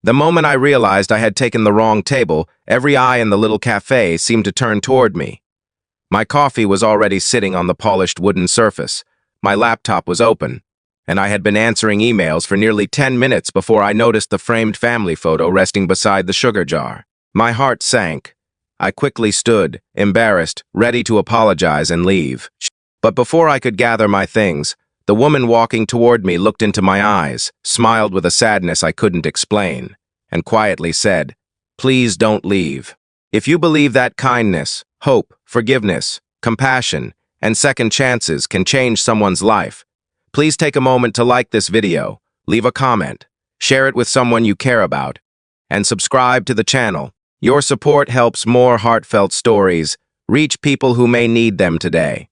The moment I realized I had taken the wrong table, every eye in the little cafe seemed to turn toward me. My coffee was already sitting on the polished wooden surface. My laptop was open, and I had been answering emails for nearly 10 minutes before I noticed the framed family photo resting beside the sugar jar. My heart sank. I quickly stood, embarrassed, ready to apologize and leave. But before I could gather my things, the woman walking toward me looked into my eyes, smiled with a sadness I couldn't explain, and quietly said, "Please don't leave. If you believe that kindness, hope, forgiveness, compassion, and second chances can change someone's life, please take a moment to like this video, leave a comment, share it with someone you care about, and subscribe to the channel. Your support helps more heartfelt stories reach people who may need them today."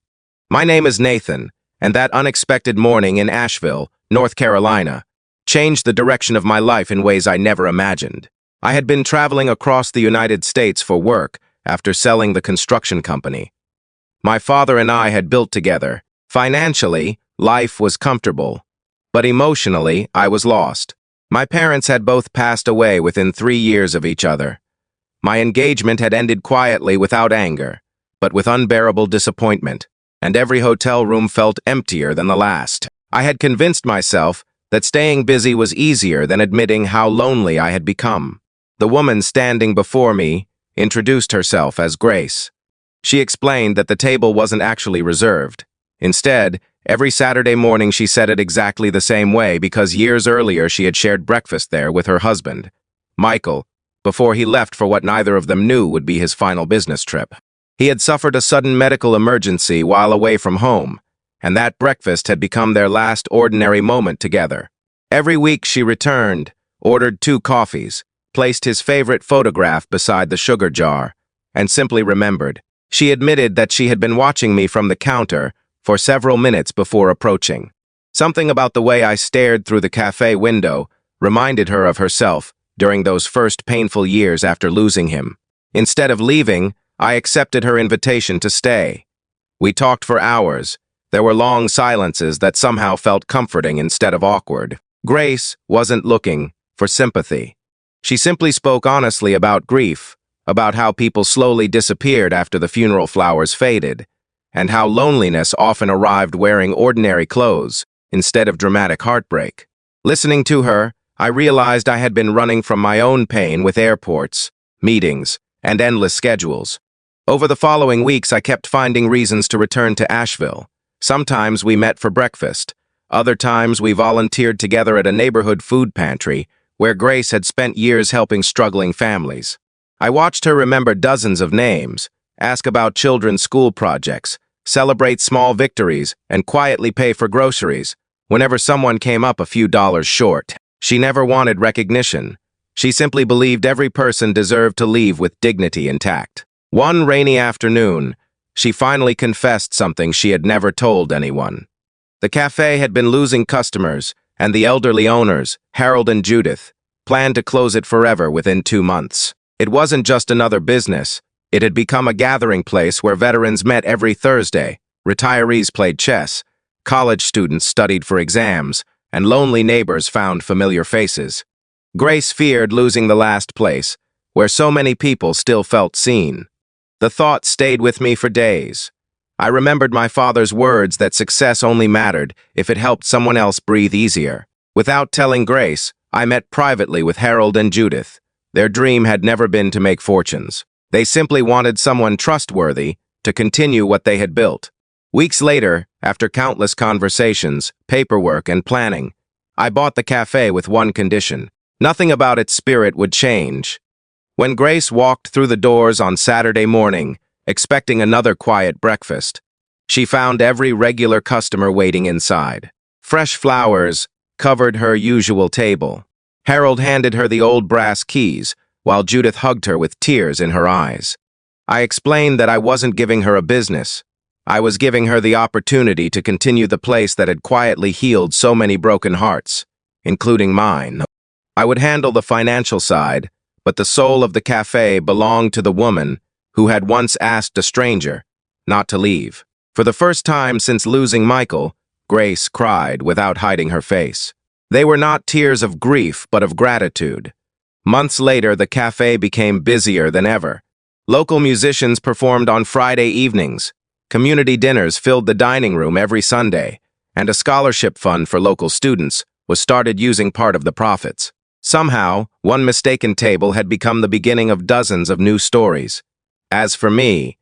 My name is Nathan, and that unexpected morning in Asheville, North Carolina, changed the direction of my life in ways I never imagined. I had been traveling across the United States for work after selling the construction company. My father and I had built together. Financially, life was comfortable, but emotionally, I was lost. My parents had both passed away within 3 years of each other. My engagement had ended quietly without anger, but with unbearable disappointment, and every hotel room felt emptier than the last. I had convinced myself that staying busy was easier than admitting how lonely I had become. The woman standing before me introduced herself as Grace. She explained that the table wasn't actually reserved. Instead, every Saturday morning she said it exactly the same way because years earlier she had shared breakfast there with her husband, Michael, before he left for what neither of them knew would be his final business trip. He had suffered a sudden medical emergency while away from home, and that breakfast had become their last ordinary moment together. Every week she returned, ordered 2 coffees, placed his favorite photograph beside the sugar jar, and simply remembered. She admitted that she had been watching me from the counter for several minutes before approaching. Something about the way I stared through the cafe window reminded her of herself during those first painful years after losing him. Instead of leaving, I accepted her invitation to stay. We talked for hours. There were long silences that somehow felt comforting instead of awkward. Grace wasn't looking for sympathy. She simply spoke honestly about grief, about how people slowly disappeared after the funeral flowers faded, and how loneliness often arrived wearing ordinary clothes instead of dramatic heartbreak. Listening to her, I realized I had been running from my own pain with airports, meetings, and endless schedules. Over the following weeks, I kept finding reasons to return to Asheville. Sometimes we met for breakfast. Other times we volunteered together at a neighborhood food pantry where Grace had spent years helping struggling families. I watched her remember dozens of names, ask about children's school projects, celebrate small victories, and quietly pay for groceries whenever someone came up a few dollars short. She never wanted recognition. She simply believed every person deserved to leave with dignity intact. One rainy afternoon, she finally confessed something she had never told anyone. The cafe had been losing customers, and the elderly owners, Harold and Judith, planned to close it forever within 2 months. It wasn't just another business. It had become a gathering place where veterans met every Thursday, retirees played chess, college students studied for exams, and lonely neighbors found familiar faces. Grace feared losing the last place, where so many people still felt seen. The thought stayed with me for days. I remembered my father's words that success only mattered if it helped someone else breathe easier. Without telling Grace, I met privately with Harold and Judith. Their dream had never been to make fortunes. They simply wanted someone trustworthy to continue what they had built. Weeks later, after countless conversations, paperwork, and planning, I bought the cafe with one condition. Nothing about its spirit would change. When Grace walked through the doors on Saturday morning, expecting another quiet breakfast, she found every regular customer waiting inside. Fresh flowers covered her usual table. Harold handed her the old brass keys, while Judith hugged her with tears in her eyes. I explained that I wasn't giving her a business. I was giving her the opportunity to continue the place that had quietly healed so many broken hearts, including mine. I would handle the financial side, but the soul of the cafe belonged to the woman who had once asked a stranger not to leave. For the first time since losing Michael, Grace cried without hiding her face. They were not tears of grief, but of gratitude. Months later, the cafe became busier than ever. Local musicians performed on Friday evenings. Community dinners filled the dining room every Sunday, and a scholarship fund for local students was started using part of the profits. Somehow, one mistaken table had become the beginning of dozens of new stories. As for me,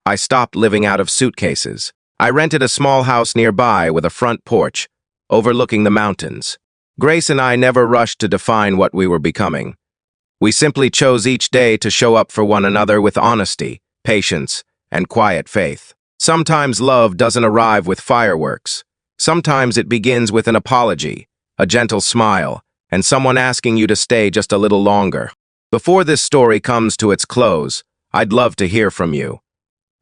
I stopped living out of suitcases. I rented a small house nearby with a front porch, overlooking the mountains. Grace and I never rushed to define what we were becoming. We simply chose each day to show up for one another with honesty, patience, and quiet faith. Sometimes love doesn't arrive with fireworks. Sometimes it begins with an apology, a gentle smile, and someone asking you to stay just a little longer. Before this story comes to its close, I'd love to hear from you.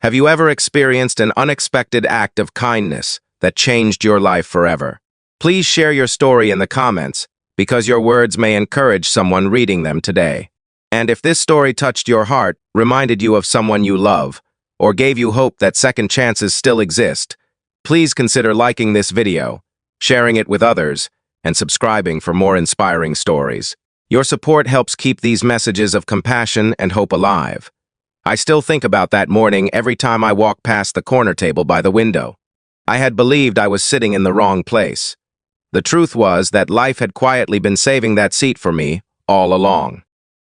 Have you ever experienced an unexpected act of kindness that changed your life forever? Please share your story in the comments, because your words may encourage someone reading them today. And if this story touched your heart, reminded you of someone you love, or gave you hope that second chances still exist, please consider liking this video, sharing it with others, and subscribing for more inspiring stories. Your support helps keep these messages of compassion and hope alive. I still think about that morning every time I walk past the corner table by the window. I had believed I was sitting in the wrong place. The truth was that life had quietly been saving that seat for me all along.